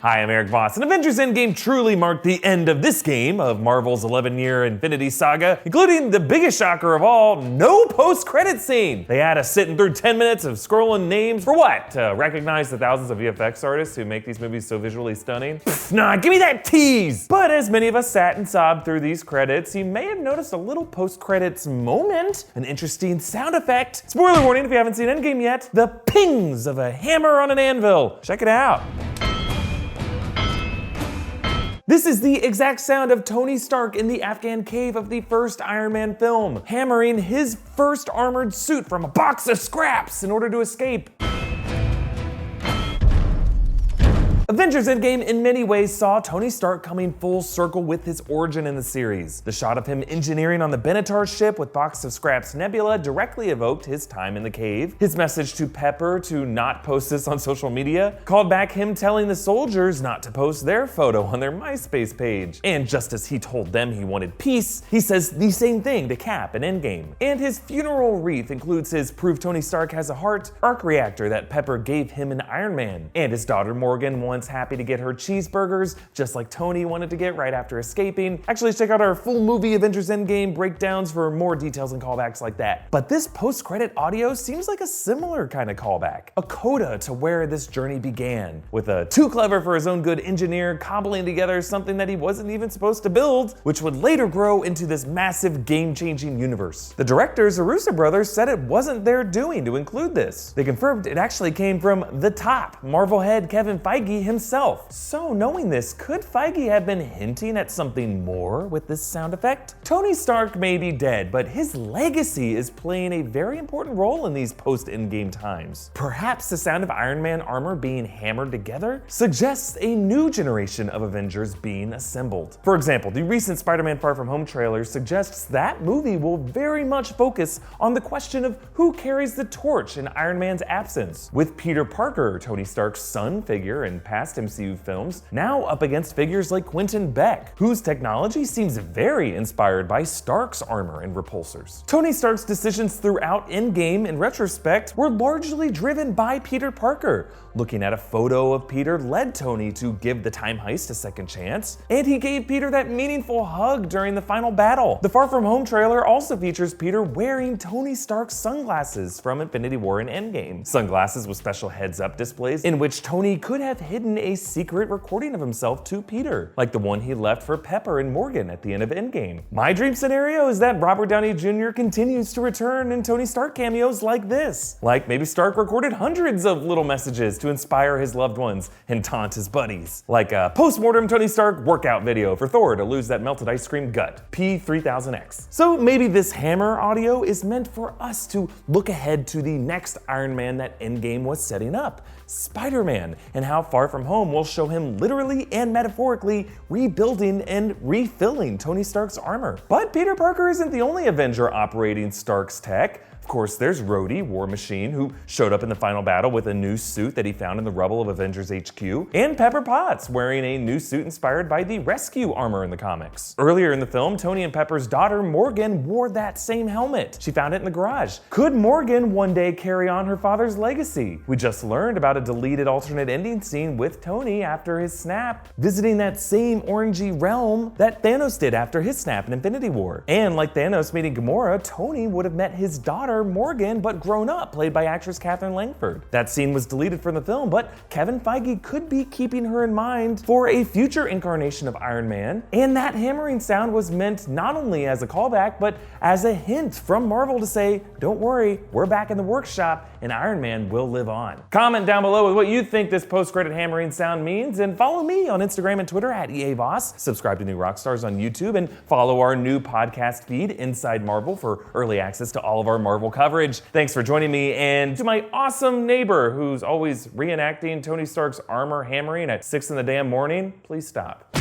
Hi, I'm Erik Voss, and Avengers Endgame truly marked the end of this game of Marvel's 11-year Infinity Saga, including the biggest shocker of all, no post-credit scene. They had us sitting through 10 minutes of scrolling names for what? To recognize the thousands of VFX artists who make these movies so visually stunning? Pfft, nah, give me that tease! But as many of us sat and sobbed through these credits, you may have noticed a little post-credits moment, an interesting sound effect. Spoiler warning if you haven't seen Endgame yet, the pings of a hammer on an anvil. Check it out. This is the exact sound of Tony Stark in the Afghan cave of the first Iron Man film, hammering his first armored suit from a box of scraps in order to escape. Avengers Endgame in many ways saw Tony Stark coming full circle with his origin in the series. The shot of him engineering on the Benatar ship with Box of Scraps Nebula directly evoked his time in the cave. His message to Pepper to not post this on social media called back him telling the soldiers not to post their photo on their MySpace page. And just as he told them he wanted peace, he says the same thing to Cap in Endgame. And his funeral wreath includes his Prove Tony Stark Has a Heart arc reactor that Pepper gave him in Iron Man. And his daughter Morgan once happy to get her cheeseburgers, just like Tony wanted to get right after escaping. Actually, check out our full movie Avengers Endgame breakdowns for more details and callbacks like that. But this post-credit audio seems like a similar kind of callback, a coda to where this journey began, with a too clever for his own good engineer cobbling together something that he wasn't even supposed to build, which would later grow into this massive game-changing universe. The directors, the Russo brothers, said it wasn't their doing to include this. They confirmed it actually came from the top, Marvel head Kevin Feige himself. So knowing this, could Feige have been hinting at something more with this sound effect? Tony Stark may be dead, but his legacy is playing a very important role in these post-Endgame times. Perhaps the sound of Iron Man armor being hammered together suggests a new generation of Avengers being assembled. For example, the recent Spider-Man Far From Home trailer suggests that movie will very much focus on the question of who carries the torch in Iron Man's absence, with Peter Parker, Tony Stark's son figure in past MCU films, now up against figures like Quentin Beck, whose technology seems very inspired by Stark's armor and repulsors. Tony Stark's decisions throughout Endgame, in retrospect, were largely driven by Peter Parker. Looking at a photo of Peter led Tony to give the time heist a second chance, and he gave Peter that meaningful hug during the final battle. The Far From Home trailer also features Peter wearing Tony Stark's sunglasses from Infinity War and Endgame. Sunglasses with special heads-up displays in which Tony could have hidden a secret recording of himself to Peter, like the one he left for Pepper and Morgan at the end of Endgame. My dream scenario is that Robert Downey Jr. continues to return in Tony Stark cameos like this. Like maybe Stark recorded hundreds of little messages to inspire his loved ones and taunt his buddies. Like a post-mortem Tony Stark workout video for Thor to lose that melted ice cream gut, P3000X. So maybe this hammer audio is meant for us to look ahead to the next Iron Man that Endgame was setting up, Spider-Man, and how Far From Home will show him literally and metaphorically rebuilding and refilling Tony Stark's armor. But Peter Parker isn't the only Avenger operating Stark's tech. Of course, there's Rhodey, War Machine, who showed up in the final battle with a new suit that he found in the rubble of Avengers HQ, and Pepper Potts, wearing a new suit inspired by the rescue armor in the comics. Earlier in the film, Tony and Pepper's daughter, Morgan, wore that same helmet. She found it in the garage. Could Morgan one day carry on her father's legacy? We just learned about a deleted alternate ending scene with Tony after his snap, visiting that same orangey realm that Thanos did after his snap in Infinity War. And like Thanos meeting Gamora, Tony would have met his daughter Morgan, but grown up, played by actress Katherine Langford. That scene was deleted from the film, but Kevin Feige could be keeping her in mind for a future incarnation of Iron Man, and that hammering sound was meant not only as a callback, but as a hint from Marvel to say, don't worry, we're back in the workshop, and Iron Man will live on. Comment down below with what you think this post-credit hammering sound means, and follow me on Instagram and Twitter at EA Voss, subscribe to New Rockstars on YouTube, and follow our new podcast feed, Inside Marvel, for early access to all of our Marvel coverage. Thanks for joining me, and to my awesome neighbor who's always reenacting Tony Stark's armor hammering at 6 in the damn morning, please stop.